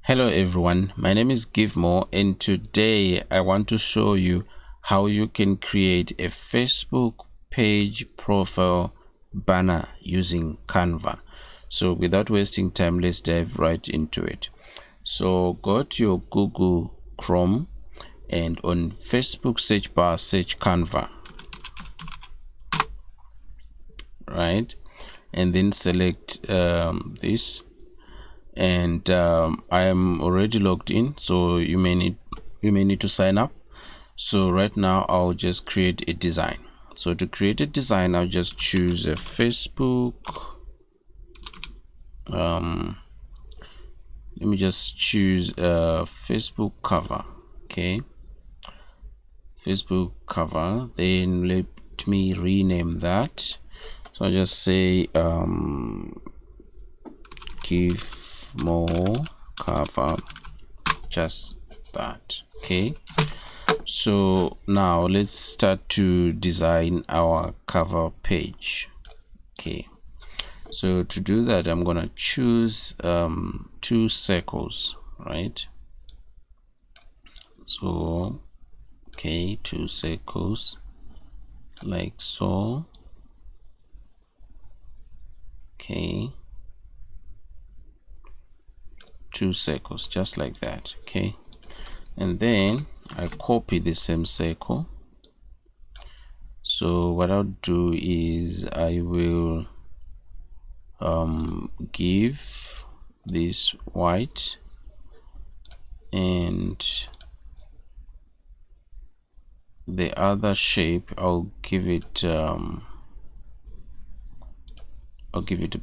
Hello everyone, my name is Givemore and today I want to show you how you can create a Facebook page profile banner using Canva. So without wasting time, let's dive right into it. So go to your Google Chrome and on Facebook search bar search Canva, right? And then select this, and I am already logged in, so you may need to sign up. So right now I'll just create a design. So to create a design, I'll just choose a Facebook. Let me just choose a Facebook cover. Okay, Facebook cover. Then let me rename that. So I'll just say give more cover, just that. Okay, so now let's start to design our cover page. Okay, so to do that, I'm gonna choose two circles, right? So okay, two circles like so. Okay, two circles just like that. Okay, and then I copy the same circle. So what I'll do is I will give this white, and the other shape I'll give it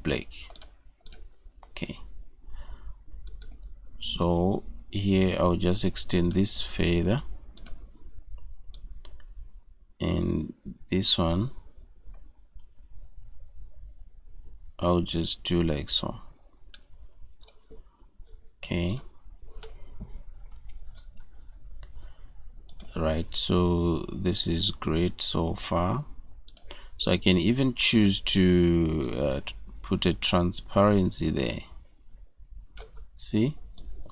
black. Okay, so here I'll just extend this further, and this one I'll just do like so. Okay, right, so this is great so far. So I can even choose to put a transparency there, see,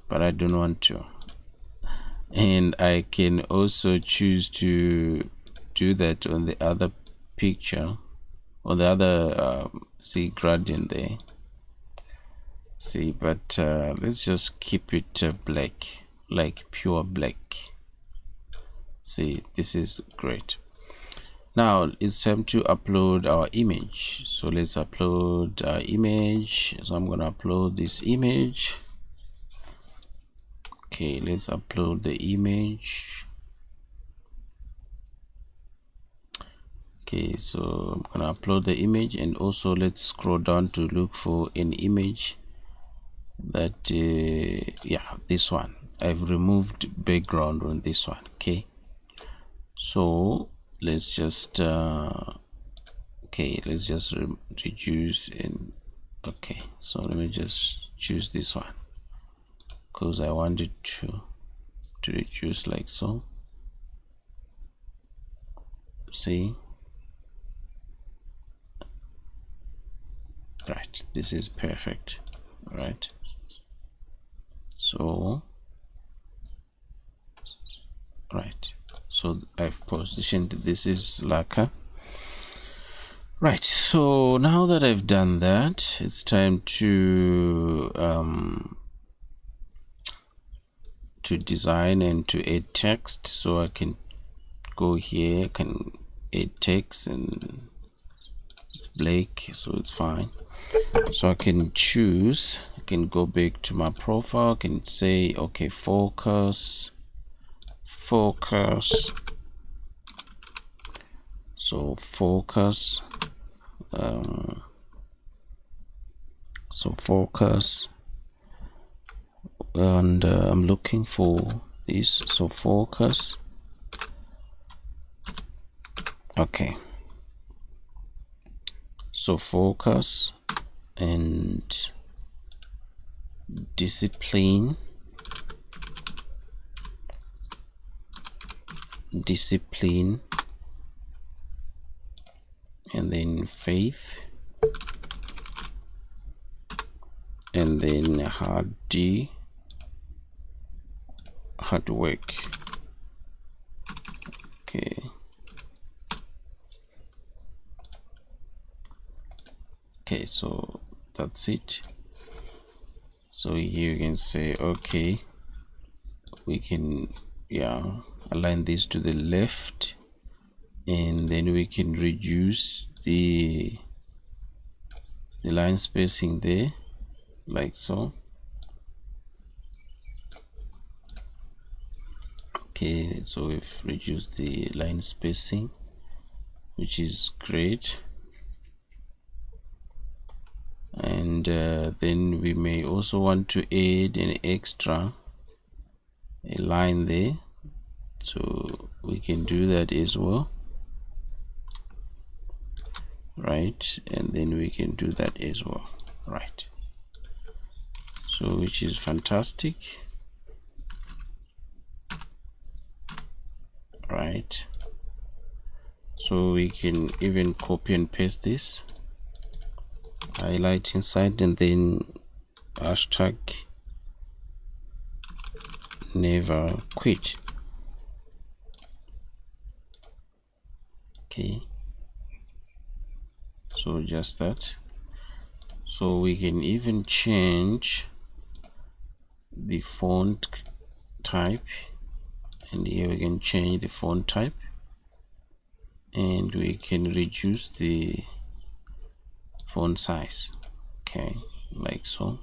but I don't want to. And I can also choose to do that on the other picture, or the other see, gradient there, see, but let's just keep it black, like pure black. See, this is great. Now it's time to upload our image. So let's upload our image. So I'm gonna upload this image. Okay, let's upload the image. Okay, so I'm gonna upload the image, and also let's scroll down to look for an image that yeah, this one. I've removed background on this one. Okay, so let's just okay, let's just reduce, and okay, so let me just choose this one because I wanted to reduce like so. See, right, this is perfect, right? So right, so I've positioned this is lacquer. Right, so now that I've done that, it's time to design and to add text. So I can go here, can add text, and it's black, so it's fine. So I can choose, I can go back to my profile, I can say okay, focus, so focus, and I'm looking for this, so focus. Okay, so focus and discipline, and then faith, and then hard D, hard work. Okay, so that's it. So here you can say okay, we can align this to the left, and then we can reduce the line spacing there, like so. Okay, so we've reduced the line spacing, which is great. And then we may also want to add an extra line there, so we can do that as well, right? And then we can do that as well, right? So which is fantastic, right? So we can even copy and paste this, highlight inside, and then hashtag never quit. Okay, so just that. So we can even change the font type, and here we can change the font type, and we can reduce the font size, okay, like so.